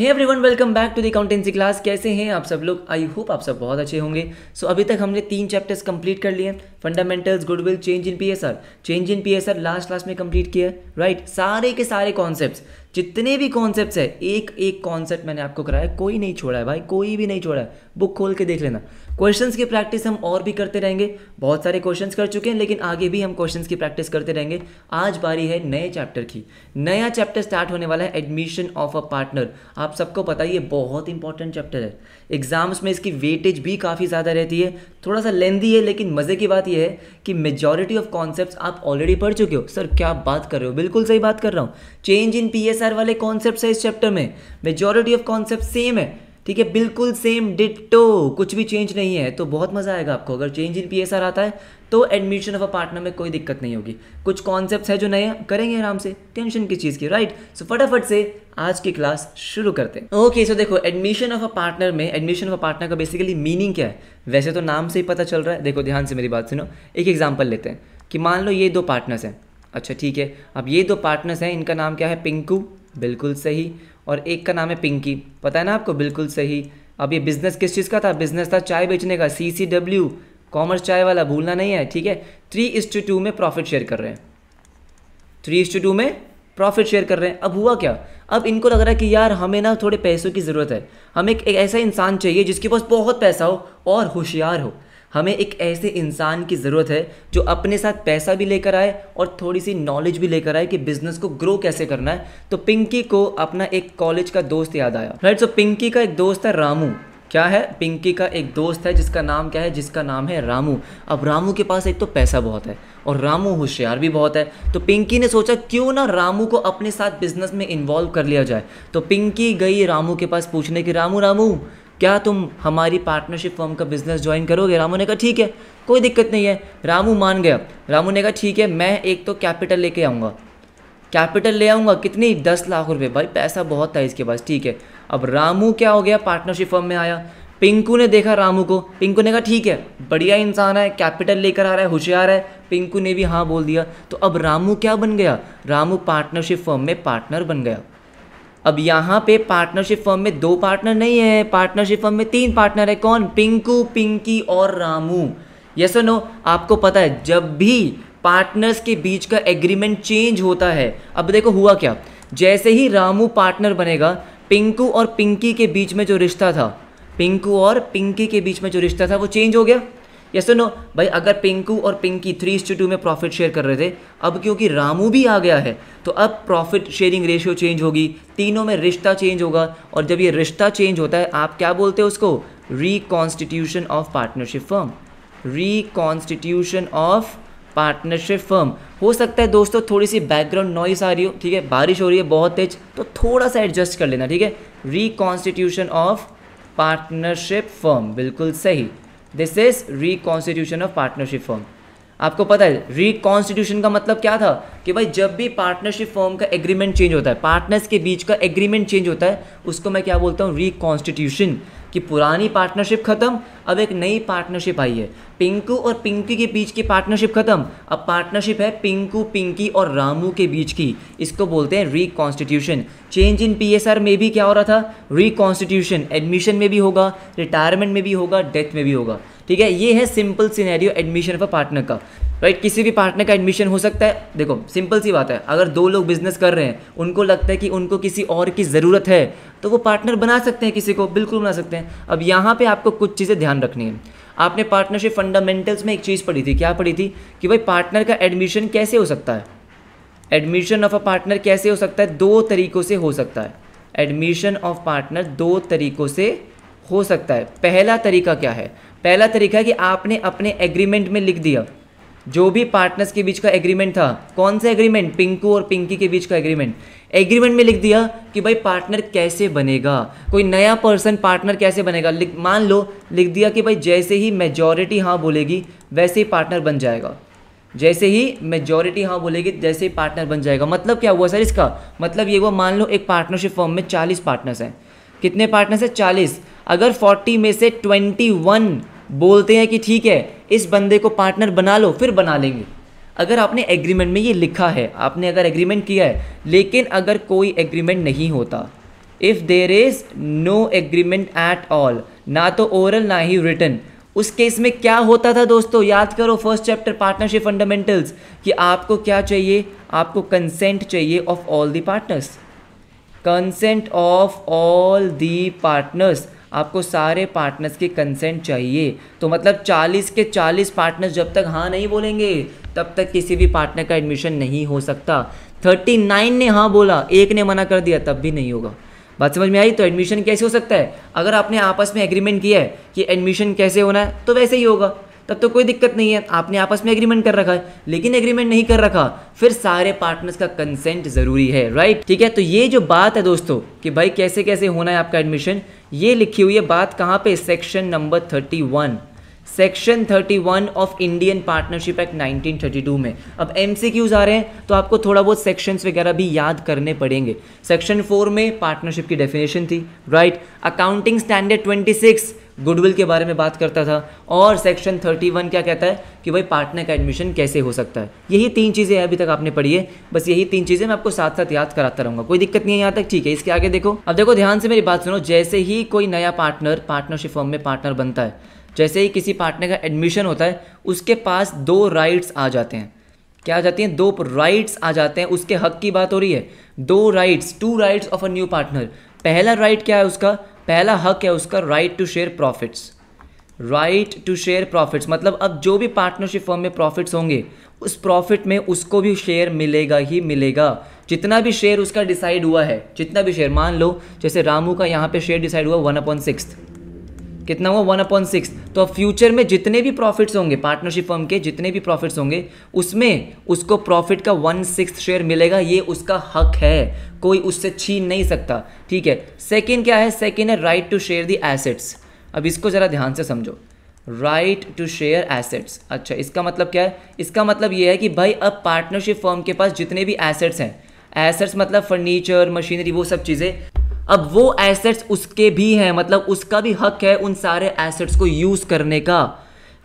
Hey everyone, welcome back to the accountancy class. कैसे हैं आप सब लोग? आई होप आप सब बहुत अच्छे होंगे। सो अभी तक हमने 3 चैप्टर्स कंप्लीट कर लिए। Fundamentals, goodwill, change in PSR. Change in PSR last class में कंप्लीट किया, राइट। सारे के सारे कॉन्सेप्ट्स, जितने भी कॉन्सेप्ट्स है, एक एक कॉन्सेप्ट मैंने आपको कराया, कोई नहीं छोड़ा है भाई, कोई भी नहीं छोड़ा है। बुक खोल के देख लेना। क्वेश्चंस की प्रैक्टिस हम और भी करते रहेंगे। बहुत सारे क्वेश्चंस कर चुके हैं, लेकिन आगे भी हम क्वेश्चंस की प्रैक्टिस करते रहेंगे। आज बारी है नए चैप्टर की। नया चैप्टर स्टार्ट होने वाला है, एडमिशन ऑफ अ पार्टनर। आप सबको पता है ये बहुत इंपॉर्टेंट चैप्टर है। एग्जाम्स में इसकी वेटेज भी काफ़ी ज़्यादा रहती है। थोड़ा सा लेंदी है, लेकिन मज़े की बात यह है कि मेजॉरिटी ऑफ कॉन्सेप्ट्स आप ऑलरेडी पढ़ चुके हो। सर क्या बात कर रहे हो? बिल्कुल सही बात कर रहा हूँ। चेंज इन पीएसआर वाले कॉन्सेप्ट्स है इस चैप्टर में। मेजॉरिटी ऑफ कॉन्सेप्ट सेम है, ठीक है, बिल्कुल सेम डिट्टो, कुछ भी चेंज नहीं है। तो बहुत मज़ा आएगा आपको। अगर चेंज इन पीएसआर आता है तो एडमिशन ऑफ अ पार्टनर में कोई दिक्कत नहीं होगी। कुछ कॉन्सेप्ट्स है जो नए करेंगे आराम से, टेंशन किस चीज़ की, राइट। सो फटाफट से आज की क्लास शुरू करते हैं। ओके, सो देखो, एडमिशन ऑफ अ पार्टनर में, एडमिशन ऑफ अ पार्टनर का बेसिकली मीनिंग क्या है? वैसे तो नाम से ही पता चल रहा है। देखो ध्यान से मेरी बात सुनो। एक एग्जाम्पल लेते हैं कि मान लो ये 2 पार्टनर्स हैं। अच्छा ठीक है, अब ये 2 पार्टनर्स हैं, इनका नाम क्या है? पिंकू, बिल्कुल सही। और एक का नाम है पिंकी, पता है ना आपको, बिल्कुल सही। अब ये बिजनेस किस चीज़ का था? बिजनेस था चाय बेचने का, CCW, कॉमर्स चाय वाला, भूलना नहीं है, ठीक है। 3:2 में प्रॉफिट शेयर कर रहे हैं। 3:2 में प्रॉफिट शेयर कर रहे हैं। अब हुआ क्या? अब इनको लग रहा है कि यार हमें ना थोड़े पैसों की ज़रूरत है। हमें एक ऐसा इंसान चाहिए जिसके पास बहुत पैसा हो और होशियार हो। हमें एक ऐसे इंसान की ज़रूरत है जो अपने साथ पैसा भी लेकर आए और थोड़ी सी नॉलेज भी लेकर आए कि बिज़नेस को ग्रो कैसे करना है। तो पिंकी को अपना एक कॉलेज का दोस्त याद आया, राइट। सो पिंकी का एक दोस्त है रामू। क्या है? पिंकी का एक दोस्त है जिसका नाम क्या है? जिसका नाम है रामू। अब रामू के पास एक तो पैसा बहुत है और रामू होशियार भी बहुत है। तो पिंकी ने सोचा क्यों ना रामू को अपने साथ बिजनेस में इन्वॉल्व कर लिया जाए। तो पिंकी गई रामू के पास पूछने की, रामू क्या तुम हमारी पार्टनरशिप फर्म का बिजनेस ज्वाइन करोगे? रामू ने कहा ठीक है, कोई दिक्कत नहीं है। रामू मान गया। रामू ने कहा ठीक है, मैं एक तो कैपिटल लेके आऊँगा। कैपिटल ले आऊँगा कितनी? 10 लाख रुपए। भाई पैसा बहुत था इसके पास, ठीक है। अब रामू क्या हो गया? पार्टनरशिप फर्म में आया। पिंकू ने देखा रामू को, पिंकू ने कहा ठीक है, बढ़िया इंसान है, कैपिटल लेकर आ रहा है, होशियार है। पिंकू ने भी हाँ बोल दिया। तो अब रामू क्या बन गया? रामू पार्टनरशिप फर्म में पार्टनर बन गया। अब यहाँ पे पार्टनरशिप फर्म में 2 पार्टनर नहीं है, पार्टनरशिप फर्म में 3 पार्टनर है। कौन? पिंकू, पिंकी और रामू। यस और नो? आपको पता है जब भी पार्टनर्स के बीच का एग्रीमेंट चेंज होता है, अब देखो हुआ क्या, जैसे ही रामू पार्टनर बनेगा, पिंकू और पिंकी के बीच में जो रिश्ता था, पिंकू और पिंकी के बीच में जो रिश्ता था वो चेंज हो गया। यस और नो? भाई अगर पिंकू और पिंकी 3:2 में प्रॉफिट शेयर कर रहे थे, अब क्योंकि रामू भी आ गया है तो अब प्रॉफिट शेयरिंग रेशियो चेंज होगी, तीनों में रिश्ता चेंज होगा। और जब ये रिश्ता चेंज होता है, आप क्या बोलते हो उसको? Reconstitution of partnership firm. Reconstitution of partnership firm. हो सकता है दोस्तों थोड़ी सी बैकग्राउंड नॉइस आ रही हो, ठीक है, बारिश हो रही है बहुत तेज, तो थोड़ा सा एडजस्ट कर लेना, ठीक है। रिकॉन्स्टिट्यूशन ऑफ पार्टनरशिप फर्म, बिल्कुल सही। This is reconstitution of partnership firm. आपको पता है रिकॉन्स्टिट्यूशन का मतलब क्या था? कि भाई जब भी पार्टनरशिप फर्म का एग्रीमेंट चेंज होता है, पार्टनर्स के बीच का एग्रीमेंट चेंज होता है, उसको मैं क्या बोलता हूँ? रिकॉन्स्टिट्यूशन। कि पुरानी पार्टनरशिप खत्म, अब एक नई पार्टनरशिप आई है। पिंकू और पिंकी के बीच की पार्टनरशिप खत्म, अब पार्टनरशिप है पिंकू, पिंकी और रामू के बीच की। इसको बोलते हैं रिकॉन्स्टिट्यूशन। चेंज इन पीएसआर में भी क्या हो रहा था? रिकॉन्स्टिट्यूशन। एडमिशन में भी होगा, रिटायरमेंट में भी होगा, डेथ में भी होगा, ठीक है। ये है simple scenario admission of a partner का, राइट। किसी भी पार्टनर का एडमिशन हो सकता है। देखो सिंपल सी बात है, अगर 2 लोग बिजनेस कर रहे हैं, उनको लगता है कि उनको किसी और की ज़रूरत है, तो वो पार्टनर बना सकते हैं, किसी को बिल्कुल बना सकते हैं। अब यहाँ पे आपको कुछ चीज़ें ध्यान रखनी है। आपने पार्टनरशिप फंडामेंटल्स में एक चीज़ पढ़ी थी, क्या पढ़ी थी? कि भाई पार्टनर का एडमिशन कैसे हो सकता है? एडमिशन ऑफ अ पार्टनर कैसे हो सकता है? 2 तरीक़ों से हो सकता है। एडमिशन ऑफ पार्टनर 2 तरीक़ों से हो सकता है। पहला तरीका क्या है? पहला तरीका है कि आपने अपने एग्रीमेंट में लिख दिया, जो भी पार्टनर्स के बीच का एग्रीमेंट था, कौन सा एग्रीमेंट? पिंकू और पिंकी के बीच का एग्रीमेंट। एग्रीमेंट में लिख दिया कि भाई पार्टनर कैसे बनेगा, कोई नया पर्सन पार्टनर कैसे बनेगा। मान लो लिख दिया कि भाई जैसे ही मेजॉरिटी हाँ बोलेगी वैसे ही पार्टनर बन जाएगा। जैसे ही मेजॉरिटी हाँ बोलेगी जैसे ही पार्टनर बन जाएगा। मतलब क्या हुआ सर इसका? मतलब ये हुआ, मान लो एक पार्टनरशिप फर्म में 40 पार्टनर्स हैं। कितने पार्टनर्स हैं? 40। अगर 40 में से 21 बोलते हैं कि ठीक है इस बंदे को पार्टनर बना लो, फिर बना लेंगे। अगर आपने एग्रीमेंट में ये लिखा है, आपने अगर एग्रीमेंट किया है, लेकिन अगर कोई एग्रीमेंट नहीं होता, if there is no agreement at all, ना तो ओरल ना ही रिटन, उस केस में क्या होता था दोस्तों, याद करो फर्स्ट चैप्टर पार्टनरशिप फंडामेंटल्स, कि आपको क्या चाहिए, आपको कंसेंट चाहिए of all the partners, consent of all the partners, आपको सारे पार्टनर्स की कंसेंट चाहिए। तो मतलब 40 के 40 पार्टनर्स जब तक हाँ नहीं बोलेंगे तब तक किसी भी पार्टनर का एडमिशन नहीं हो सकता। 39 ने हाँ बोला, एक ने मना कर दिया, तब भी नहीं होगा। बात समझ में आई? तो एडमिशन कैसे हो सकता है, अगर आपने आपस में एग्रीमेंट किया है कि एडमिशन कैसे होना है तो वैसे ही होगा, तब तो कोई दिक्कत नहीं है, आपने आपस में एग्रीमेंट कर रखा है। लेकिन एग्रीमेंट नहीं कर रखा, फिर सारे पार्टनर्स का कंसेंट जरूरी है, राइट? ठीक है, तो ये जो बात है दोस्तों कि भाई कैसे कैसे होना है आपका एडमिशन, ये लिखी हुई है बात कहाँ पे, section number 31, section 31 of Indian partnership act 1932 में। अब MCQs आ रहे हैं तो आपको थोड़ा बहुत सेक्शंस वगैरह भी याद करने पड़ेंगे। सेक्शन 4 में पार्टनरशिप की डेफिनेशन थी, राइट? अकाउंटिंग स्टैंडर्ड 26 गुडविल के बारे में बात करता था, और सेक्शन 31 क्या कहता है कि भाई पार्टनर का एडमिशन कैसे हो सकता है। यही 3 चीज़ें अभी तक आपने पढ़ी है, बस यही 3 चीज़ें मैं आपको साथ साथ याद कराता रहूँगा, कोई दिक्कत नहीं है यहाँ तक, ठीक है? इसके आगे देखो, अब देखो ध्यान से मेरी बात सुनो। जैसे ही कोई नया पार्टनर पार्टनरशिप फर्म में पार्टनर बनता है, जैसे ही किसी पार्टनर का एडमिशन होता है, उसके पास 2 राइट्स आ जाते हैं। क्या आ जाती हैं? 2 राइट्स आ जाते हैं, उसके हक की बात हो रही है। 2 rights, 2 rights of a new partner. पहला राइट क्या है उसका, पहला हक है उसका right to share profits, right to share profits, मतलब अब जो भी पार्टनरशिप फर्म में प्रॉफिट्स होंगे उस प्रॉफिट में उसको भी शेयर मिलेगा ही मिलेगा। जितना भी शेयर उसका डिसाइड हुआ है, जितना भी शेयर, मान लो जैसे रामू का यहाँ पे शेयर डिसाइड हुआ 1/6, कितना हुआ 1/6, तो अब फ्यूचर में जितने भी प्रॉफिट्स होंगे पार्टनरशिप फर्म के, जितने भी प्रॉफिट्स होंगे उसमें उसको प्रॉफिट का 1/6 शेयर मिलेगा, ये उसका हक है, कोई उससे छीन नहीं सकता, ठीक है? सेकेंड क्या है, सेकेंड है right to share the assets. अब इसको ज़रा ध्यान से समझो, राइट टू शेयर एसेट्स। अच्छा, इसका मतलब क्या है, इसका मतलब ये है कि भाई अब पार्टनरशिप फर्म के पास जितने भी एसेट्स हैं, एसेट्स मतलब फर्नीचर, मशीनरी, वो सब चीज़ें, अब वो एसेट्स उसके भी हैं, मतलब उसका भी हक है उन सारे एसेट्स को यूज़ करने का,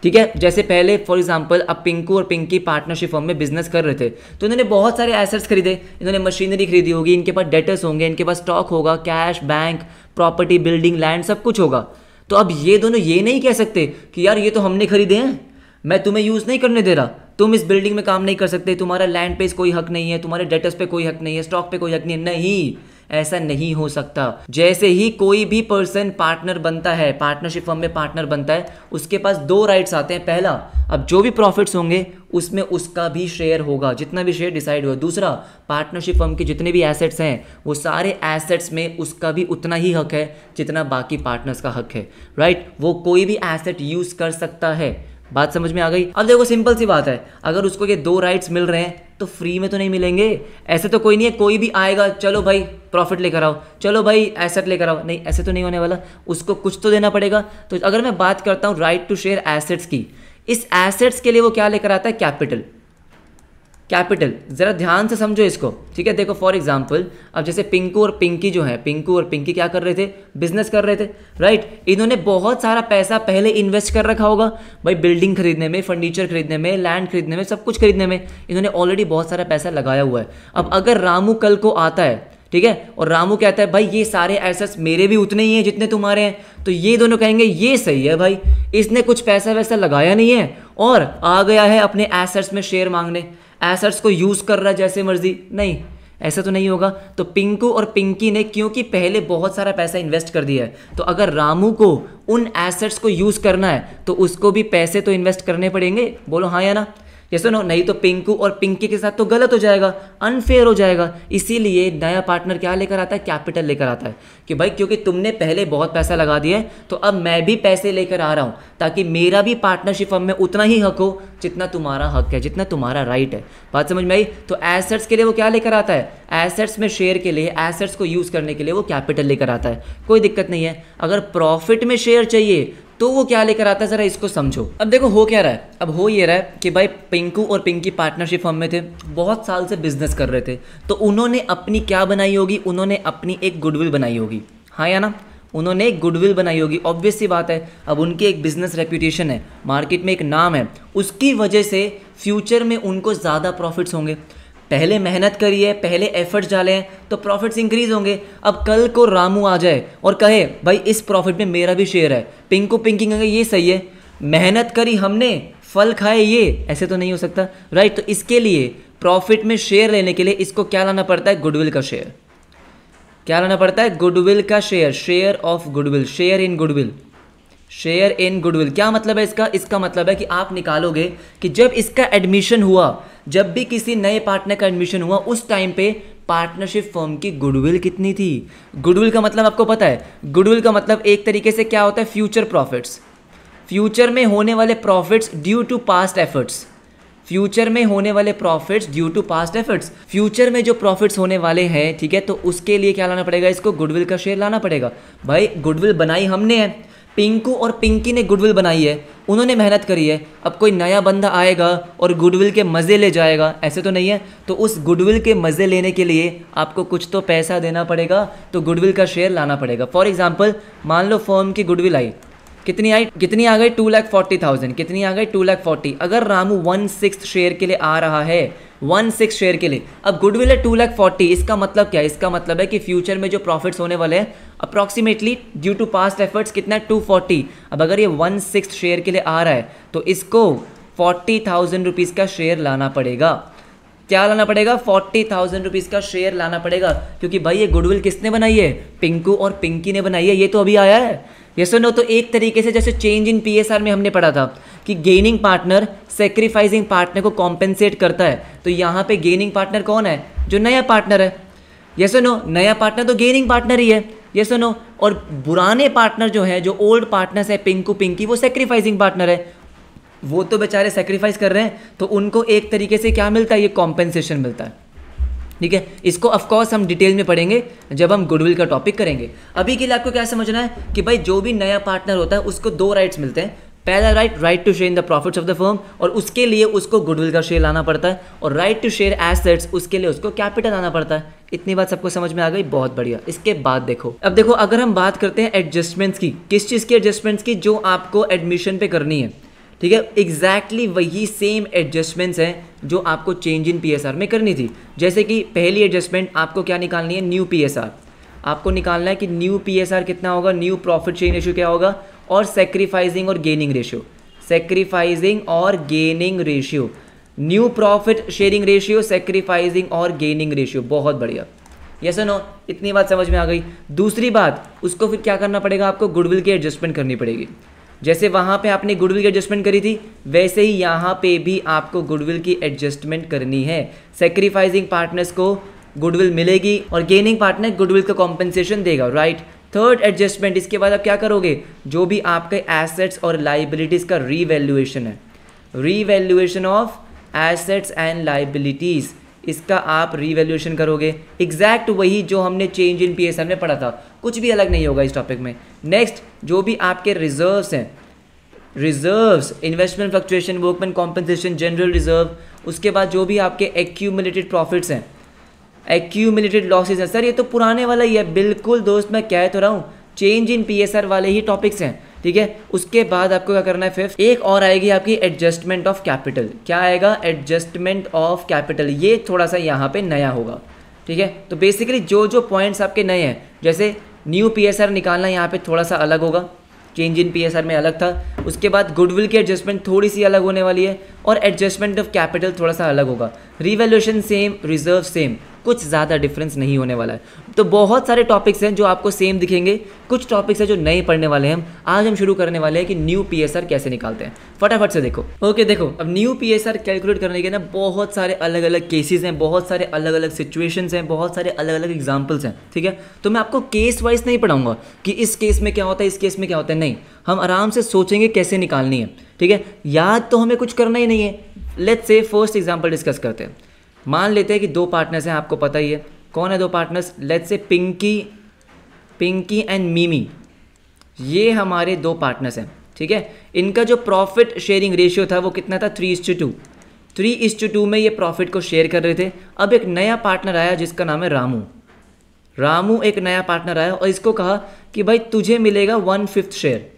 ठीक है? जैसे पहले फॉर एग्जांपल अब पिंकू और पिंकी पार्टनरशिप फर्म में बिजनेस कर रहे थे, तो इन्होंने बहुत सारे एसेट्स खरीदे, इन्होंने मशीनरी खरीदी होगी, इनके पास डेटर्स होंगे, इनके पास स्टॉक होगा, cash, bank, property, building, land, सब कुछ होगा। तो अब ये दोनों ये नहीं कह सकते कि यार ये तो हमने खरीदे हैं, मैं तुम्हें यूज़ नहीं करने दे रहा, तुम इस बिल्डिंग में काम नहीं कर सकते, तुम्हारा लैंड पे कोई हक नहीं है, तुम्हारे डेटर्स पे कोई हक नहीं है, स्टॉक पे कोई हक नहीं है। नहीं, ऐसा नहीं हो सकता। जैसे ही कोई भी पर्सन पार्टनर बनता है, पार्टनरशिप फर्म में पार्टनर बनता है, उसके पास 2 राइट्स आते हैं। पहला, अब जो भी प्रॉफिट्स होंगे उसमें उसका भी शेयर होगा, जितना भी शेयर डिसाइड हुआ। दूसरा, पार्टनरशिप फर्म के जितने भी एसेट्स हैं वो सारे एसेट्स में उसका भी उतना ही हक है जितना बाकी पार्टनर्स का हक है, राइट? वो कोई भी एसेट यूज़ कर सकता है। बात समझ में आ गई? अब देखो सिंपल सी बात है, अगर उसको ये 2 राइट्स मिल रहे हैं तो फ्री में तो नहीं मिलेंगे। ऐसे तो कोई नहीं है कोई भी आएगा, चलो भाई प्रॉफिट लेकर आओ, चलो भाई एसेट लेकर आओ, नहीं, ऐसे तो नहीं होने वाला, उसको कुछ तो देना पड़ेगा। तो अगर मैं बात करता हूँ राइट टू शेयर एसेट्स की, इस एसेट्स के लिए वो क्या लेकर आता है, कैपिटल। कैपिटल ज़रा ध्यान से समझो इसको, ठीक है? देखो फॉर एग्जांपल अब जैसे पिंकू और पिंकी जो है, पिंकू और पिंकी क्या कर रहे थे, बिजनेस कर रहे थे, राइट? इन्होंने बहुत सारा पैसा पहले इन्वेस्ट कर रखा होगा भाई, बिल्डिंग खरीदने में, फर्नीचर खरीदने में, लैंड खरीदने में, सब कुछ खरीदने में इन्होंने ऑलरेडी बहुत सारा पैसा लगाया हुआ है। अब अगर रामू कल को आता है, ठीक है, और रामू कहता है भाई ये सारे एसेट्स मेरे भी उतने ही हैं जितने तुम्हारे हैं, तो ये दोनों कहेंगे ये सही है भाई, इसने कुछ पैसा वैसा लगाया नहीं है और आ गया है अपने एसेट्स में शेयर मांगने, एसेट्स को यूज़ कर रहा है जैसे मर्जी। नहीं, ऐसा तो नहीं होगा। तो पिंकू और पिंकी ने क्योंकि पहले बहुत सारा पैसा इन्वेस्ट कर दिया है, तो अगर रामू को उन एसेट्स को यूज़ करना है तो उसको भी पैसे तो इन्वेस्ट करने पड़ेंगे। बोलो हाँ या ना, ये नो, नहीं तो पिंकू और पिंकी के साथ तो गलत हो जाएगा, अनफेयर हो जाएगा। इसीलिए नया पार्टनर क्या लेकर आता है, कैपिटल लेकर आता है कि भाई क्योंकि तुमने पहले बहुत पैसा लगा दिया है तो अब मैं भी पैसे लेकर आ रहा हूँ ताकि मेरा भी पार्टनरशिप फर्म में उतना ही हक हो जितना तुम्हारा हक है, जितना तुम्हारा राइट है। बात समझ में आई? तो एसेट्स के लिए वो क्या लेकर आता है, एसेट्स में शेयर के लिए, एसेट्स को यूज़ करने के लिए वो कैपिटल लेकर आता है, कोई दिक्कत नहीं है। अगर प्रॉफिट में शेयर चाहिए तो वो क्या लेकर आता है, ज़रा इसको समझो। अब देखो हो क्या रहा है, अब हो ये रहा है कि भाई पिंकू और पिंकी पार्टनरशिप फर्म में थे, बहुत साल से बिजनेस कर रहे थे, तो उन्होंने अपनी क्या बनाई होगी, उन्होंने अपनी एक गुडविल बनाई होगी, हाँ या ना? उन्होंने एक गुडविल बनाई होगी, ऑब्वियस सी बात है। अब उनकी एक बिजनेस रेपुटेशन है, मार्केट में एक नाम है, उसकी वजह से फ्यूचर में उनको ज़्यादा प्रॉफिट्स होंगे। पहले मेहनत करी है, पहले एफर्ट्स डाले हैं, तो प्रॉफिट्स इंक्रीज होंगे। अब कल को रामू आ जाए और कहे भाई इस प्रॉफिट में मेरा भी शेयर है, पिंकू पिंकी कहेंगे ये सही है, मेहनत करी हमने, फल खाए ये, ऐसे तो नहीं हो सकता, राइट। तो इसके लिए प्रॉफिट में शेयर लेने के लिए इसको क्या लाना पड़ता है, गुडविल का शेयर। क्या लाना पड़ता है, गुडविल का share, share of goodwill, share in goodwill, share in goodwill. क्या मतलब है इसका, इसका मतलब है कि आप निकालोगे कि जब इसका एडमिशन हुआ, जब भी किसी नए पार्टनर का एडमिशन हुआ, उस टाइम पे पार्टनरशिप फर्म की गुडविल कितनी थी। गुडविल का मतलब आपको पता है, गुडविल का मतलब एक तरीके से क्या होता है, फ्यूचर प्रॉफिट्स, फ्यूचर में होने वाले profits due to past efforts, future में होने वाले profits due to past efforts, future में जो प्रॉफिट्स होने वाले हैं, ठीक है, तो उसके लिए क्या लाना पड़ेगा, इसको गुडविल का शेयर लाना पड़ेगा। भाई गुडविल बनाई हमने है, पिंकू और पिंकी ने गुडविल बनाई है, उन्होंने मेहनत करी है। अब कोई नया बंदा आएगा और गुडविल के मज़े ले जाएगा, ऐसे तो नहीं है। तो उस गुडविल के मज़े लेने के लिए आपको कुछ तो पैसा देना पड़ेगा, तो गुडविल का शेयर लाना पड़ेगा। फॉर एग्जांपल मान लो फर्म की गुडविल आई, कितनी आ गई 2,40,000, कितनी आ गई 2,40,000। अगर रामू 1/6 शेयर के लिए आ रहा है, 1/6 शेयर के लिए, अब गुडविल है 2,40,000, इसका मतलब क्या है, इसका मतलब है कि फ्यूचर में जो प्रॉफिट्स होने वाले हैं approximately due to past efforts कितना है 240। अब अगर ये 1/6 शेयर के लिए आ रहा है तो इसको 40,000 रुपीज़ का शेयर लाना पड़ेगा। क्या लाना पड़ेगा, 40,000 रुपीज़ का शेयर लाना पड़ेगा, क्योंकि भाई ये गुडविल किसने बनाई है, पिंकू और पिंकी ने बनाई है, ये तो अभी आया है। ये सुनो, तो एक तरीके से जैसे चेंज इन पीएसआर में हमने पढ़ा था कि गेनिंग पार्टनर सेक्रीफाइसिंग पार्टनर को कॉम्पेंसेट करता है, तो यहाँ पे गेनिंग पार्टनर कौन है, जो नया पार्टनर है। ये सुनो, नया पार्टनर तो गेनिंग पार्टनर ही है, ये सुनो। और पुराने पार्टनर जो है, जो ओल्ड पार्टनर्स है पिंकू पिंकी, वो सेक्रीफाइसिंग पार्टनर है, वो तो बेचारे सेक्रीफाइस कर रहे हैं, तो उनको एक तरीके से क्या मिलता है, ये कॉम्पेंसेशन मिलता है, ठीक है। इसको ऑफकोर्स हम डिटेल में पढ़ेंगे जब हम गुडविल का टॉपिक करेंगे। अभी के लिए आपको क्या समझना है कि भाई जो भी नया पार्टनर होता है उसको 2 राइट्स मिलते हैं। पहला right to share in the profits of the firm, और उसके लिए उसको गुडविल का शेयर लाना पड़ता है। और राइट टू शेयर एसेट्स, उसके लिए उसको कैपिटल लाना पड़ता है। इतनी बात सबको समझ में आ गई, बहुत बढ़िया। इसके बाद देखो, अब देखो अगर हम बात करते हैं एडजस्टमेंट्स की, किस चीज़ की एडजस्टमेंट्स की, जो आपको एडमिशन पे करनी है, ठीक है। एग्जैक्टली वही सेम एडजस्टमेंट्स हैं जो आपको चेंज इन पीएसआर में करनी थी। जैसे कि पहली एडजस्टमेंट आपको क्या निकालनी है, न्यू पीएसआर। आपको निकालना है कि न्यू पीएसआर कितना होगा, न्यू प्रॉफिट शेयरिंग रेशियो क्या होगा, और सेक्रीफाइसिंग और गेनिंग रेशियो, सेक्रीफाइसिंग और gaining ratio, new profit sharing ratio, sacrificing और गेनिंग रेशियो। बहुत बढ़िया, यस और नो, इतनी बात समझ में आ गई। दूसरी बात, उसको फिर क्या करना पड़ेगा, आपको गुडविल की एडजस्टमेंट करनी पड़ेगी। जैसे वहाँ पे आपने गुडविल की एडजस्टमेंट करी थी, वैसे ही यहाँ पे भी आपको गुडविल की एडजस्टमेंट करनी है। सेक्रीफाइसिंग पार्टनर्स को गुडविल मिलेगी और गेनिंग पार्टनर गुडविल का कॉम्पेंसेशन देगा, राइट। थर्ड एडजस्टमेंट, इसके बाद आप क्या करोगे, जो भी आपके एसेट्स और लाइबिलिटीज़ का रीवैल्यूएशन है, revaluation of assets and liabilities, इसका आप रीवैल्यूएशन करोगे। एग्जैक्ट वही जो हमने चेंज इन पीएसआर में पढ़ा था, कुछ भी अलग नहीं होगा इस टॉपिक में। नेक्स्ट, जो भी आपके रिजर्व्स हैं, reserves, investment fluctuation, workman compensation, general reserve, उसके बाद जो भी आपके एक्यूमुलेटेड प्रॉफिट्स हैं, एक्यूमुलेटेड लॉसेज हैं। सर ये तो पुराने वाला ही है, बिल्कुल दोस्त, मैं कह तो रहा हूँ चेंज इन पीएसआर वाले ही टॉपिक्स हैं, ठीक है। उसके बाद आपको क्या करना है, फिफ्थ एक और आएगी आपकी एडजस्टमेंट ऑफ कैपिटल। क्या आएगा, एडजस्टमेंट ऑफ कैपिटल। ये थोड़ा सा यहाँ पे नया होगा, ठीक है। तो बेसिकली जो जो पॉइंट्स आपके नए हैं, जैसे न्यू पीएसआर निकालना यहाँ पे थोड़ा सा अलग होगा, चेंज इन पीएसआर में अलग था। उसके बाद गुडविल की एडजस्टमेंट थोड़ी सी अलग होने वाली है, और एडजस्टमेंट ऑफ कैपिटल थोड़ा सा अलग होगा। रिवैल्यूएशन सेम, रिजर्व सेम, कुछ ज़्यादा डिफरेंस नहीं होने वाला है। तो बहुत सारे टॉपिक्स हैं जो आपको सेम दिखेंगे, कुछ टॉपिक्स हैं जो नए पढ़ने वाले हैं। आज हम शुरू करने वाले हैं कि न्यू पीएसआर कैसे निकालते हैं, फटाफट से देखो। ओके देखो, अब न्यू पीएसआर कैलकुलेट करने के ना बहुत सारे अलग अलग केसेस हैं, बहुत सारे अलग अलग सिचुएशंस हैं, बहुत सारे अलग अलग एग्जाम्पल्स हैं, ठीक है। तो मैं आपको केस वाइज नहीं पढ़ाऊंगा कि इस केस में क्या होता है, इस केस में क्या होता है, नहीं, हम आराम से सोचेंगे कैसे निकालनी है, ठीक है। याद तो हमें कुछ करना ही नहीं है। Let's say first example discuss करते हैं। मान लेते हैं कि 2 पार्टनर्स हैं, आपको पता ही है कौन है 2 partners. Let's say Pinky and Mimi, ये हमारे 2 पार्टनर्स हैं, ठीक है। इनका जो प्रॉफिट शेयरिंग रेशियो था वो कितना था, 3:2। 3:2 में ये प्रॉफिट को शेयर कर रहे थे। अब एक नया पार्टनर आया जिसका नाम है रामू एक नया पार्टनर आया और इसको कहा कि भाई तुझे मिलेगा 1/5 शेयर,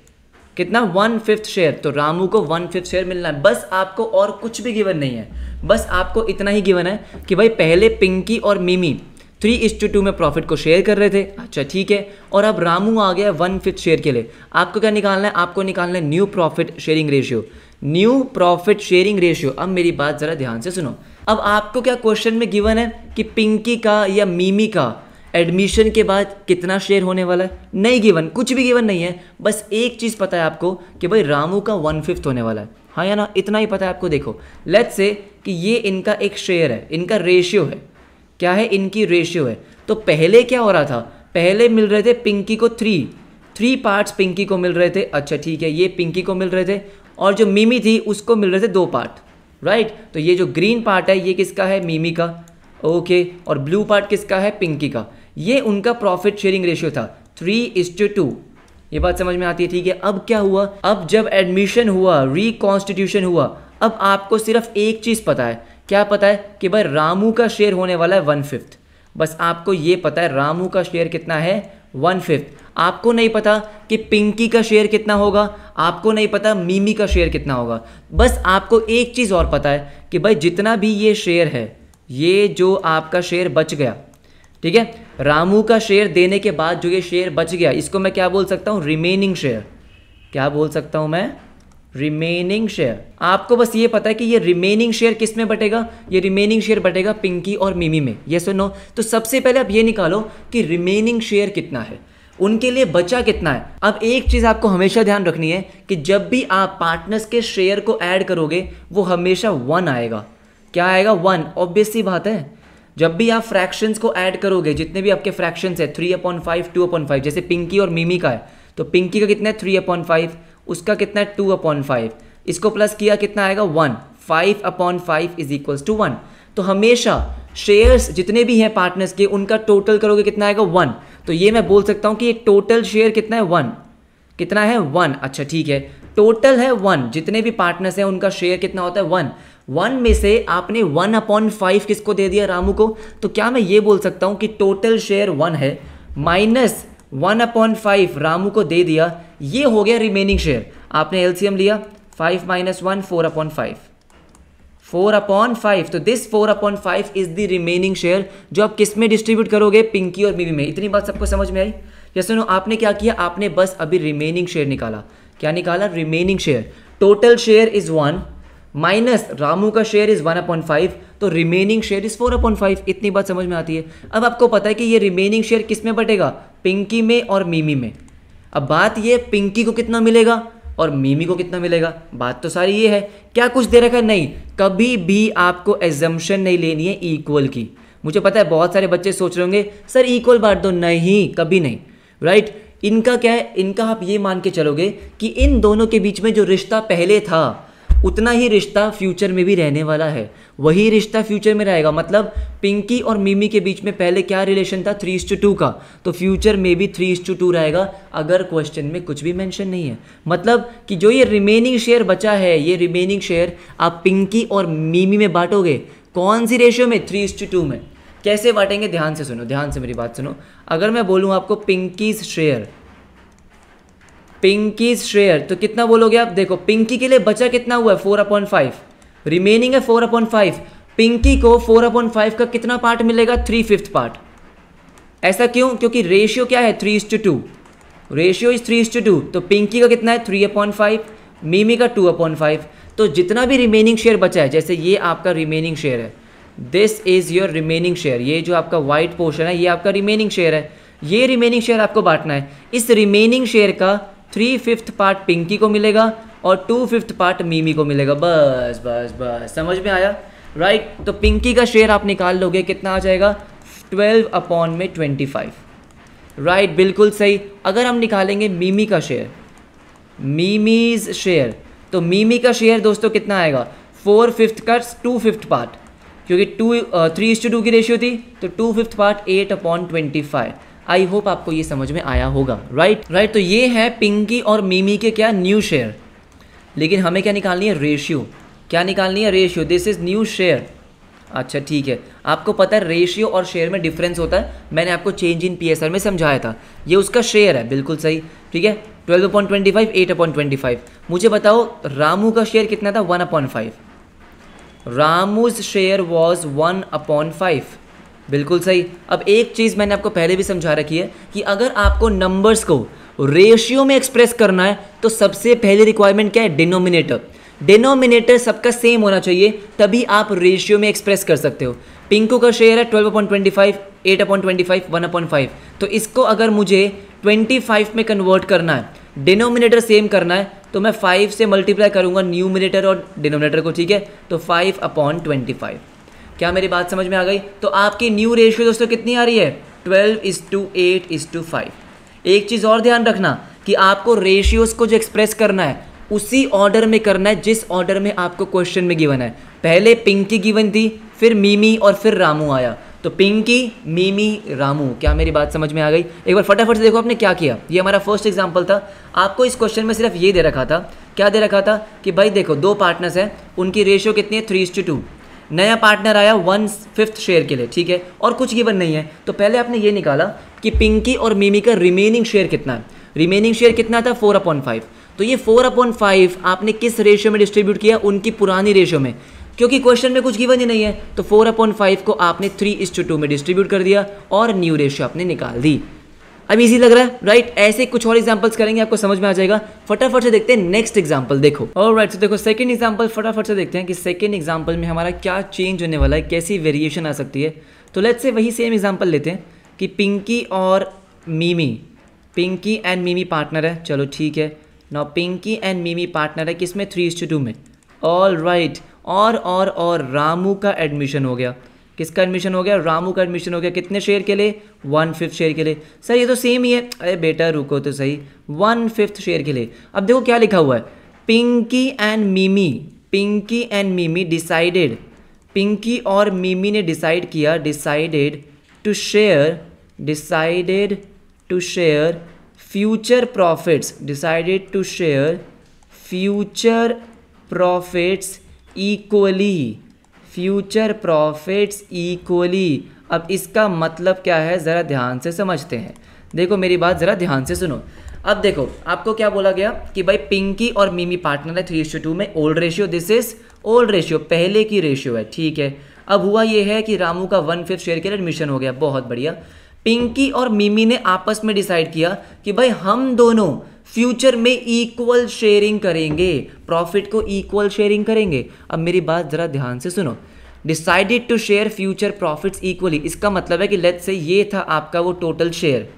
कितना 1/5 शेयर, तो रामू को 1/5 शेयर मिलना है। बस आपको और कुछ भी गिवन नहीं है, बस आपको इतना ही गिवन है कि भाई पहले पिंकी और मिमी 3:2 में प्रॉफिट को शेयर कर रहे थे, अच्छा ठीक है, और अब रामू आ गया 1/5 शेयर के लिए। आपको क्या निकालना है, आपको निकालना है new profit sharing ratio, new profit sharing ratio. अब मेरी बात ज़रा ध्यान से सुनो, अब आपको क्या क्वेश्चन में गिवन है कि पिंकी का या मिमी का एडमिशन के बाद कितना शेयर होने वाला है, नहीं गिवन, कुछ भी गिवन नहीं है, बस एक चीज़ पता है आपको कि भाई रामू का 1/5 होने वाला है, हाँ या ना, इतना ही पता है आपको। देखो लेट्स से कि ये इनका एक शेयर है, इनका रेशियो है, क्या है, इनकी रेशियो है। तो पहले क्या हो रहा था, पहले मिल रहे थे पिंकी को 3 पार्ट्स पिंकी को मिल रहे थे, अच्छा ठीक है, ये पिंकी को मिल रहे थे, और जो मिमी थी उसको मिल रहे थे 2 पार्ट, राइट। तो ये जो ग्रीन पार्ट है ये किसका है, मिमी का, ओके, और ब्लू पार्ट किसका है, पिंकी का। ये उनका प्रॉफिट शेयरिंग रेशियो था 3:2, ये बात समझ में आती है, ठीक है। अब क्या हुआ, अब जब एडमिशन हुआ, रिकॉन्स्टिट्यूशन हुआ, अब आपको सिर्फ एक चीज़ पता है, क्या पता है कि भाई रामू का शेयर होने वाला है 1/5, बस आपको ये पता है रामू का शेयर कितना है 1/5। आपको नहीं पता कि पिंकी का शेयर कितना होगा, आपको नहीं पता मिमी का शेयर कितना होगा, बस आपको एक चीज़ और पता है कि भाई जितना भी ये शेयर है, ये जो आपका शेयर बच गया, ठीक है, रामू का शेयर देने के बाद जो ये शेयर बच गया, इसको मैं क्या बोल सकता हूँ, रिमेनिंग शेयर। क्या बोल सकता हूँ मैं, रिमेनिंग शेयर। आपको बस ये पता है कि ये रिमेनिंग शेयर किस में बटेगा, ये रिमेनिंग शेयर बटेगा पिंकी और मिमी में, यस और नो। तो सबसे पहले आप ये निकालो कि रिमेनिंग शेयर कितना है, उनके लिए बचा कितना है। अब एक चीज़ आपको हमेशा ध्यान रखनी है कि जब भी आप पार्टनर्स के शेयर को ऐड करोगे वो हमेशा 1 आएगा। क्या आएगा, 1, ऑब्वियस सी बात है। जब भी आप फ्रैक्शंस को ऐड करोगे, जितने भी आपके फ्रैक्शंस है 3/5, 2/5, जैसे पिंकी और मिमी का है, तो पिंकी का कितना है 3/5, उसका कितना है 2/5, इसको प्लस किया कितना आएगा 1, 5/5 इज इक्वल्स टू 1। तो हमेशा शेयर्स जितने भी हैं पार्टनर्स के, उनका टोटल करोगे कितना आएगा 1। तो ये मैं बोल सकता हूँ कि ये टोटल शेयर कितना है 1, कितना है 1, अच्छा ठीक है, टोटल है 1, जितने भी पार्टनर्स हैं उनका शेयर कितना होता है 1 में से आपने 1/5 किसको दे दिया, रामू को। तो क्या मैं ये बोल सकता हूँ कि टोटल शेयर 1 है, माइनस 1/5 रामू को दे दिया, ये हो गया रिमेनिंग शेयर। आपने एलसीएम लिया, 5 - 1 4/5, 4/5, तो this 4/5 is the remaining share, जो आप किस में डिस्ट्रीब्यूट करोगे, पिंकी और मिमी में। इतनी बात सबको समझ में आई। या सुनो, आपने क्या किया, आपने बस अभी रिमेनिंग शेयर निकाला। क्या निकाला, remaining share. Total share is 1 minus Ramu का शेयर इज 1/5, तो रिमेनिंग शेयर इज 4/5। इतनी बात समझ में आती है। अब आपको पता है कि ये रिमेनिंग शेयर किस में बटेगा, पिंकी में और मिमी में। अब बात ये, पिंकी को कितना मिलेगा और मिमी को कितना मिलेगा, बात तो सारी ये है। क्या कुछ दे रखा है, नहीं, कभी भी आपको एजम्पशन नहीं लेनी है इक्वल की। मुझे पता है बहुत सारे बच्चे सोच रहे होंगे सर इक्वल बांट दो, नहीं, कभी नहीं, राइट। इनका क्या है, इनका आप ये मान के चलोगे कि इन दोनों के बीच में जो रिश्ता पहले था उतना ही रिश्ता फ्यूचर में भी रहने वाला है, वही रिश्ता फ्यूचर में रहेगा। मतलब पिंकी और मिमी के बीच में पहले क्या रिलेशन था, 3:2 का, तो फ्यूचर में भी 3:2 रहेगा, अगर क्वेश्चन में कुछ भी मेंशन नहीं है। मतलब कि जो ये रिमेनिंग शेयर बचा है, ये रिमेनिंग शेयर आप पिंकी और मिमी में बांटोगे, कौन सी रेशियो में, 3:2 में। कैसे बांटेंगे, ध्यान से सुनो, ध्यान से मेरी बात सुनो। अगर मैं बोलूँ आपको पिंकीज शेयर, तो कितना बोलोगे आप, देखो पिंकी के लिए बचा कितना हुआ है 4/5, रिमेनिंग है 4/5, पिंकी को 4/5 का कितना पार्ट मिलेगा, 3/5 पार्ट। ऐसा क्यों, क्योंकि रेशियो क्या है 3:2, रेशियो इज 3:2, तो पिंकी का कितना है 3/5, मिमी का 2/5। तो जितना भी रिमेनिंग शेयर बचा है, जैसे ये आपका रिमेनिंग शेयर है, this is your remaining share, ये जो आपका व्हाइट पोर्शन है ये आपका रिमेनिंग शेयर है, ये रिमेनिंग शेयर आपको बांटना है। इस रिमेनिंग शेयर का 3/5 पार्ट पिंकी को मिलेगा और 2/5 पार्ट मिमी को मिलेगा। बस बस बस, समझ में आया, राइट। तो पिंकी का शेयर आप निकाल लोगे, कितना आ जाएगा 12/25, राइट, बिल्कुल सही। अगर हम निकालेंगे मिमी का शेयर, मिमीज शेयर, तो मिमी का शेयर दोस्तों कितना आएगा, 4/5 का 2/5 पार्ट, क्योंकि 3:2 की रेशियो थी, तो 2/5 पार्ट 8/25। आई होप आपको ये समझ में आया होगा, राइट। तो ये है पिंकी और मिमी के क्या, न्यू शेयर। लेकिन हमें क्या निकालनी है, रेशियो। क्या निकालनी है, ratio. This is new share, अच्छा ठीक है। आपको पता है रेशियो और शेयर में डिफरेंस होता है, मैंने आपको चेंज इन पीएसआर में समझाया था। ये उसका शेयर है, बिल्कुल सही, ठीक है। 12/25, 8/25। मुझे बताओ रामू का शेयर कितना था? 1/5। रामूज शेयर वॉज 1/5। बिल्कुल सही। अब एक चीज़ मैंने आपको पहले भी समझा रखी है कि अगर आपको नंबर्स को रेशियो में एक्सप्रेस करना है तो सबसे पहले रिक्वायरमेंट क्या है? डिनोमिनेटर। डिनोमिनेटर सबका सेम होना चाहिए, तभी आप रेशियो में एक्सप्रेस कर सकते हो। पिंकू का शेयर है 12/25, 8/25, 1/5। तो इसको अगर मुझे 25 में कन्वर्ट करना है, डिनोमिनेटर सेम करना है, तो मैं 5 से मल्टीप्लाई करूंगा न्यूमिनेटर और डिनोमिनेटर को, ठीक है? तो 5/25। क्या मेरी बात समझ में आ गई? तो आपकी न्यू रेशियो दोस्तों कितनी आ रही है? 12:8:5। एक चीज़ और ध्यान रखना कि आपको रेशियोज़ को जो एक्सप्रेस करना है उसी ऑर्डर में करना है जिस ऑर्डर में आपको क्वेश्चन में गिवन है। पहले पिंकी गिवन थी, फिर मीमी और फिर रामू आया। तो पिंकी, मीमी, रामू। क्या मेरी बात समझ में आ गई? एक बार फटाफट से देखो आपने क्या किया। ये हमारा फर्स्ट एग्जांपल था। आपको इस क्वेश्चन में सिर्फ ये दे रखा था, क्या दे रखा था कि भाई देखो दो पार्टनर्स हैं, उनकी रेशियो कितनी है? 3:2। नया पार्टनर आया 1/5 शेयर के लिए, ठीक है, और कुछ गिवन नहीं है। तो पहले आपने ये निकाला कि पिंकी और मीमी का रिमेनिंग शेयर कितना है। रिमेनिंग शेयर कितना था? 4/5। तो ये 4/5 आपने किस रेशियो में डिस्ट्रीब्यूट किया? उनकी पुरानी रेशियो में, क्योंकि क्वेश्चन में कुछ गिवन ही नहीं है। तो 4/5 को आपने 3:2 में डिस्ट्रीब्यूट कर दिया और न्यू रेशियो आपने निकाल दी। अब इजी लग रहा है, राइट? ऐसे कुछ और एग्जांपल्स करेंगे, आपको समझ में आ जाएगा। फटाफट से देखते हैं नेक्स्ट एग्जांपल। देखो ऑलराइट, तो देखो सेकंड एग्जांपल फटाफट से देखते हैं कि सेकंड एग्जांपल में हमारा क्या चेंज होने वाला है, कैसी वेरिएशन आ सकती है। तो लेट्स से वही सेम एग्जांपल लेते हैं कि पिंकी और मीमी, पिंकी एंड मीमी पार्टनर है। चलो ठीक है, now Pinky and Mimi partner है किसमें? 3:2 में। ऑल राइट, और रामू का एडमिशन हो गया। किसका एडमिशन हो गया? रामू का एडमिशन हो गया। कितने शेयर के लिए? 1/5 शेयर के लिए। सर ये तो सेम ही है। अरे बेटा रुको तो सही, 1/5 शेयर के लिए। अब देखो क्या लिखा हुआ है, Pinky and Mimi, Pinky and Mimi decided, Pinky और मीमी ने डिसाइड किया, decided to share future profits, decided to share future profits equally, future profits equally. अब इसका मतलब क्या है ज़रा ध्यान से समझते हैं। देखो मेरी बात ज़रा ध्यान से सुनो। अब देखो आपको क्या बोला गया कि भाई पिंकी और मीमी पार्टनर है 3:2 में, old ratio, this is old ratio, पहले की रेशियो है, ठीक है। अब हुआ ये है कि रामू का 1/5 शेयर के लिए एडमिशन हो गया, बहुत बढ़िया। पिंकी और मीमी ने आपस में डिसाइड किया कि भाई हम दोनों फ्यूचर में इक्वल शेयरिंग करेंगे, प्रॉफिट को इक्वल शेयरिंग करेंगे। अब मेरी बात ज़रा ध्यान से सुनो, decided to share future profits equally, इसका मतलब है कि लेट्स से ये था आपका वो total share,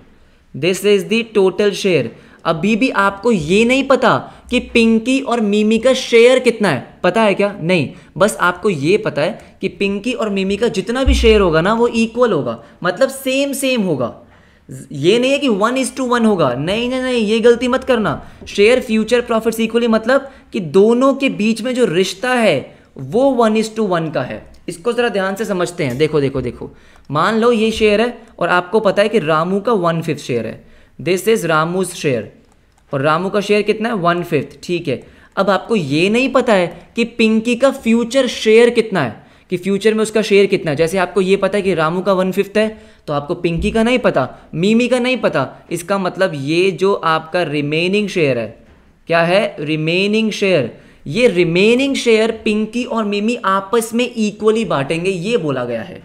this is the total share. अभी भी आपको ये नहीं पता कि पिंकी और मीमी का शेयर कितना है, पता है क्या? नहीं, बस आपको ये पता है कि पिंकी और मीमी का जितना भी शेयर होगा ना वो इक्वल होगा, मतलब सेम सेम होगा। ये नहीं है कि 1:1 होगा, नहीं नहीं नहीं, ये गलती मत करना। शेयर फ्यूचर प्रॉफिट्स इक्वली मतलब कि दोनों के बीच में जो रिश्ता है वो 1:1 का है। इसको जरा ध्यान से समझते हैं। देखो देखो देखो, मान लो ये शेयर है और आपको पता है कि रामू का 1/5 शेयर है, दिस इज रामूज शेयर, और रामू का शेयर कितना है? 1/5, ठीक है। अब आपको ये नहीं पता है कि पिंकी का फ्यूचर शेयर कितना है, कि फ्यूचर में उसका शेयर कितना है। जैसे आपको ये पता है कि रामू का 1/5 है, तो आपको पिंकी का नहीं पता, मीमी का नहीं पता। इसका मतलब ये जो आपका रिमेनिंग शेयर है, क्या है? Remaining share. ये रिमेनिंग शेयर पिंकी और मीमी आपस में इक्वली बांटेंगे, ये बोला गया है।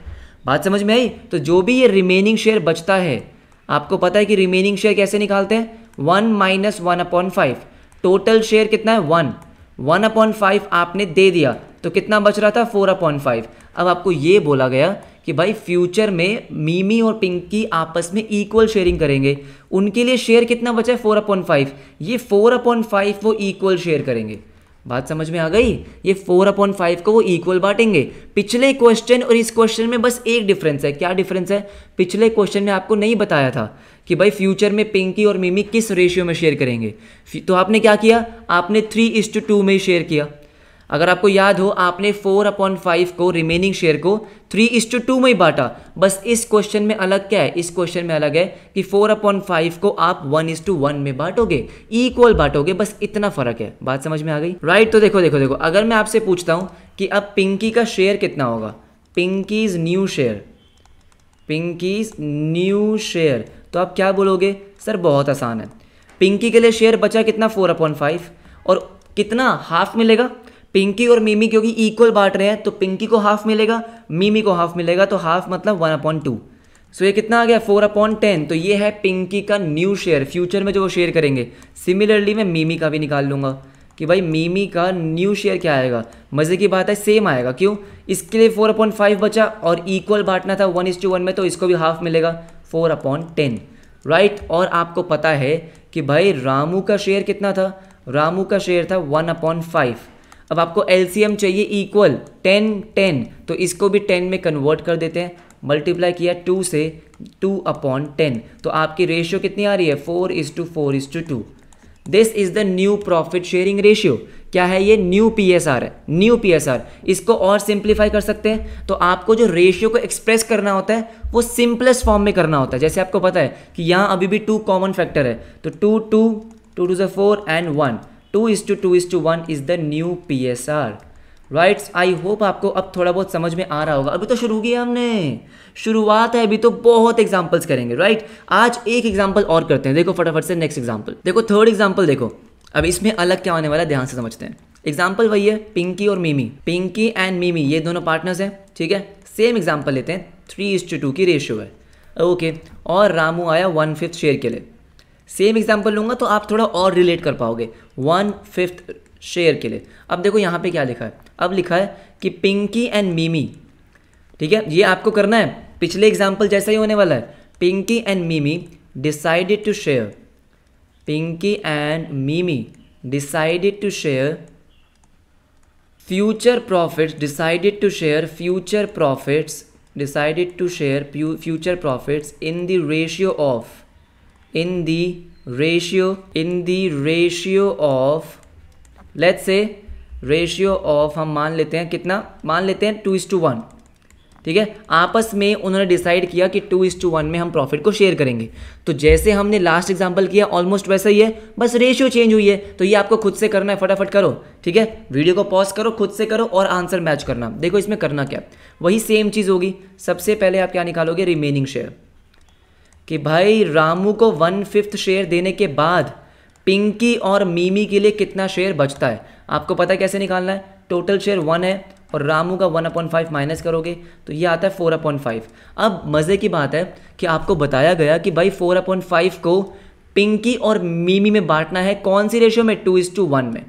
बात समझ में आई? तो जो भी ये रिमेनिंग शेयर बचता है, आपको पता है कि रिमेनिंग शेयर कैसे निकालते हैं? 1 - 1/5। टोटल शेयर कितना है? 1। 1/5 आपने दे दिया तो कितना बच रहा था? 4/5। अब आपको ये बोला गया कि भाई फ्यूचर में मीमी और पिंकी आपस में इक्वल शेयरिंग करेंगे, उनके लिए शेयर कितना बचा है? 4/5। ये 4/5 वो इक्वल शेयर करेंगे। बात समझ में आ गई? ये 4/5 को वो इक्वल बांटेंगे। पिछले क्वेश्चन और इस क्वेश्चन में बस एक डिफरेंस है। क्या डिफरेंस है? पिछले क्वेश्चन में आपको नहीं बताया था कि भाई फ्यूचर में पिंकी और मीमी किस रेशियो में शेयर करेंगे, तो आपने क्या किया? आपने 3:2 में ही शेयर किया। अगर आपको याद हो, आपने 4/5 को, रिमेनिंग शेयर को 3:2 में ही बांटा। बस इस क्वेश्चन में अलग क्या है? इस क्वेश्चन में अलग है कि 4/5 को आप 1:1 में बांटोगे, इक्वल बांटोगे, बस इतना फर्क है। बात समझ में आ गई? राइट। तो देखो देखो देखो, अगर मैं आपसे पूछता हूं कि अब पिंकी का शेयर कितना होगा, pinkies new share, pinkies new share, तो आप क्या बोलोगे? सर बहुत आसान है, पिंकी के लिए शेयर बचा कितना 4/5 और कितना हाफ मिलेगा। पिंकी और मिमी क्योंकि इक्वल बांट रहे हैं तो पिंकी को हाफ मिलेगा, मिमी को हाफ मिलेगा, तो हाफ मतलब 1/2। सो ये कितना आ गया 4/10। तो ये है पिंकी का न्यू शेयर, फ्यूचर में जो वो शेयर करेंगे। सिमिलरली मैं मिमी का भी निकाल लूँगा कि भाई मिमी का न्यू शेयर क्या आएगा। मज़े की बात है सेम आएगा, क्यों, इसके लिए 4/5 बचा और इक्वल बांटना था 1:1 में, तो इसको भी हाफ मिलेगा 4/10, राइट। और आपको पता है कि भाई रामू का शेयर कितना था, रामू का शेयर था 1/5। अब आपको एलसीएम चाहिए इक्वल 10, तो इसको भी 10 में कन्वर्ट कर देते हैं, मल्टीप्लाई किया 2 से 2/10, तो आपकी रेशियो कितनी आ रही है 4:4:2। This is the new profit sharing ratio. क्या है ये, न्यू पीएसआर है, न्यू पीएसआर। इसको और सिंप्लीफाई कर सकते हैं, तो आपको जो रेशियो को एक्सप्रेस करना होता है वो सिंपलेस्ट फॉर्म में करना होता है। जैसे आपको पता है कि यहाँ अभी भी 2 कॉमन फैक्टर है, तो 2 2 2 4 and 1 2:2:1 is the new PSR, right. I hope आपको अब थोड़ा बहुत समझ में आ रहा होगा। अभी तो शुरू किया हमने, शुरुआत है, अभी तो बहुत एग्जांपल्स करेंगे, राइट। आज एक एग्जांपल और करते हैं, देखो फटाफट से नेक्स्ट एग्जांपल देखो, थर्ड एग्जांपल देखो। अब इसमें अलग क्या होने वाला है ध्यान से समझते हैं। एग्जांपल वही है, पिंकी और मिमी, पिंकी एंड मिमी ये दोनों पार्टनर्स हैं, ठीक है। सेम एग्जांपल लेते हैं, 3:2 की रेशियो है, ओके। और रामू आया 1/5 शेयर के लिए। सेम एग्जांपल लूंगा तो आप थोड़ा और रिलेट कर पाओगे, 1/5 शेयर के लिए। अब देखो यहाँ पे क्या लिखा है, अब लिखा है कि पिंकी एंड मिमी, ठीक है, ये आपको करना है, पिछले एग्जांपल जैसा ही होने वाला है। Pinky and Mimi decided to share, Pinky and Mimi decided to share future profits, decided to share future profits, decided to share future profits in the ratio of, in the ratio of, let's say ratio of हम मान लेते हैं कितना, मान लेते हैं 2:1, ठीक है। आपस में उन्होंने डिसाइड किया कि 2:1 में हम प्रॉफिट को शेयर करेंगे। तो जैसे हमने लास्ट एग्जांपल किया ऑलमोस्ट वैसा ही है, बस रेशियो चेंज हुई है। तो ये आपको खुद से करना है, फटाफट करो, ठीक है। वीडियो को पॉज करो, खुद से करो और आंसर मैच करना। देखो इसमें करना क्या, वही सेम चीज़ होगी। सबसे पहले आप क्या निकालोगे, रिमेनिंग शेयर, कि भाई रामू को 1/5 शेयर देने के बाद पिंकी और मिमी के लिए कितना शेयर बचता है। आपको पता है कैसे निकालना है, टोटल शेयर 1 है और रामू का 1/5 माइनस करोगे तो ये आता है 4/5। अब मज़े की बात है कि आपको बताया गया कि भाई 4/5 को पिंकी और मिमी में बांटना है, कौन सी रेशियो में, 2:1 में।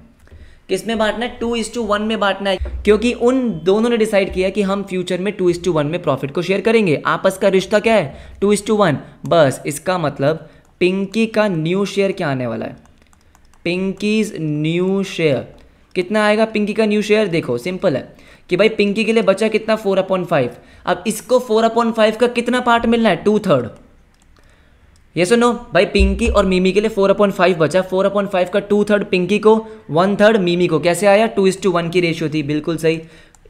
किस में बांटना है, 2:1 में बांटना है, क्योंकि उन दोनों ने डिसाइड किया कि हम फ्यूचर में 2:1 में प्रॉफिट को शेयर करेंगे। आपस का रिश्ता क्या है, 2:1। बस इसका मतलब पिंकी का न्यू शेयर क्या आने वाला है, पिंकीज न्यू शेयर कितना आएगा। पिंकी का न्यू शेयर देखो सिंपल है कि भाई पिंकी के लिए बचा कितना 4/5। अब इसको 4/5 का कितना पार्ट मिलना है, 2/3। ये सुनो भाई, पिंकी और मिमी के लिए 4/5 बचा, 4/5 का 2/3 पिंकी को, 1/3 मिमी को। कैसे आया, 2:1 की रेशियो थी, बिल्कुल सही।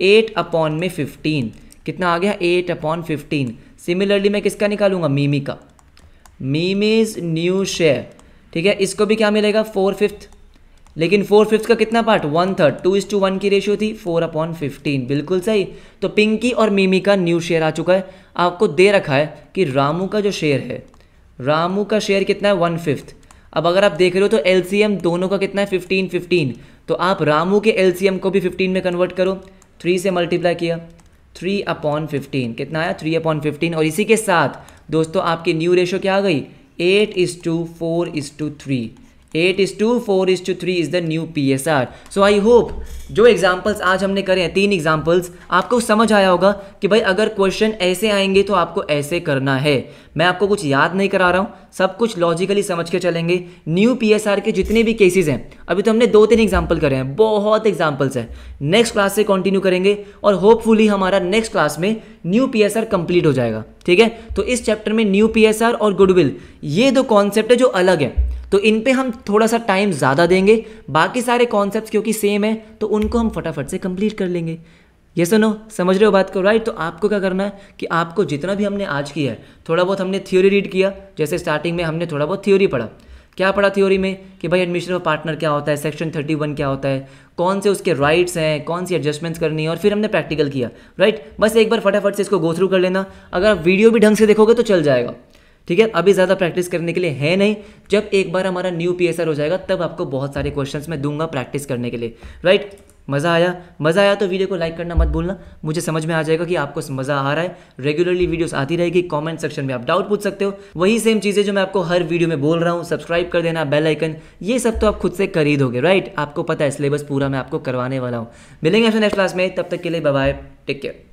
8/15 कितना आ गया, 8/15। सिमिलरली मैं किसका निकालूंगा, मिमी का, मिमीज न्यू शेयर, ठीक है। इसको भी क्या मिलेगा, 4/5, लेकिन 4/5 का कितना पार्ट, 1/3, 2:1 की रेशियो थी, 4/15, बिल्कुल सही। तो पिंकी और मिमी का न्यू शेयर आ चुका है। आपको दे रखा है कि रामू का जो शेयर है, रामू का शेयर कितना है, 1/5। अब अगर आप देख रहे हो तो एलसीएम दोनों का कितना है, 15 तो आप रामू के एलसीएम को भी 15 में कन्वर्ट करो, 3 से मल्टीप्लाई किया, 3/15 कितना आया, 3/15। और इसी के साथ दोस्तों आपकी न्यू रेशियो क्या आ गई, 8:4:3, 8:4:3 is the new PSR. So I hope जो एग्जांपल्स आज हमने करे हैं, 3 एग्जांपल्स, आपको समझ आया होगा कि भाई अगर क्वेश्चन ऐसे आएंगे तो आपको ऐसे करना है। मैं आपको कुछ याद नहीं करा रहा हूँ, सब कुछ लॉजिकली समझ के चलेंगे। न्यू पीएसआर के जितने भी केसेस हैं, अभी तो हमने 2-3 एग्जाम्पल करे हैं, बहुत एग्जाम्पल्स हैं। नेक्स्ट क्लास से कंटिन्यू करेंगे और होपफुली हमारा नेक्स्ट क्लास में न्यू पीएसआर कंप्लीट हो जाएगा, ठीक है। तो इस चैप्टर में न्यू पीएसआर और गुडविल, ये 2 कॉन्सेप्ट है जो अलग है, तो इन पे हम थोड़ा सा टाइम ज़्यादा देंगे। बाकी सारे कॉन्सेप्ट्स क्योंकि सेम है तो उनको हम फटाफट से कंप्लीट कर लेंगे। ये सुनो, समझ रहे हो बात को, राइट। तो आपको क्या करना है कि आपको जितना भी हमने आज किया है, थोड़ा बहुत हमने थ्योरी रीड किया, जैसे स्टार्टिंग में हमने थोड़ा बहुत थ्योरी पढ़ा। क्या पढ़ा थ्योरी में, कि भाई एडमिशन ऑफ पार्टनर क्या होता है, सेक्शन 31 क्या होता है, कौन से उसके राइट्स हैं, कौन सी एडजस्टमेंट्स करनी है, और फिर हमने प्रैक्टिकल किया, राइट। बस एक बार फटाफट से इसको गो थ्रू कर लेना। अगर आप वीडियो भी ढंग से देखोगे तो चल जाएगा, ठीक है, अभी ज़्यादा प्रैक्टिस करने के लिए है नहीं, जब एक बार हमारा न्यू पीएसआर हो जाएगा तब आपको बहुत सारे क्वेश्चंस मैं दूंगा प्रैक्टिस करने के लिए, राइट। मज़ा आया तो वीडियो को लाइक करना मत भूलना, मुझे समझ में आ जाएगा कि आपको मज़ा आ रहा है। रेगुलरली वीडियोस आती रहेगी, कमेंट सेक्शन में आप डाउट पूछ सकते हो, वही सेम चीज़ें जो मैं आपको हर वीडियो में बोल रहा हूँ, सब्सक्राइब कर देना, बेल आइकन, ये सब तो आप खुद से कर ही दोगे, राइट। आपको पता है सिलेबस पूरा मैं आपको करवाने वाला हूँ। मिलेंगे आपसे नेक्स्ट क्लास में, तब तक के लिए बाय बाय, टेक केयर।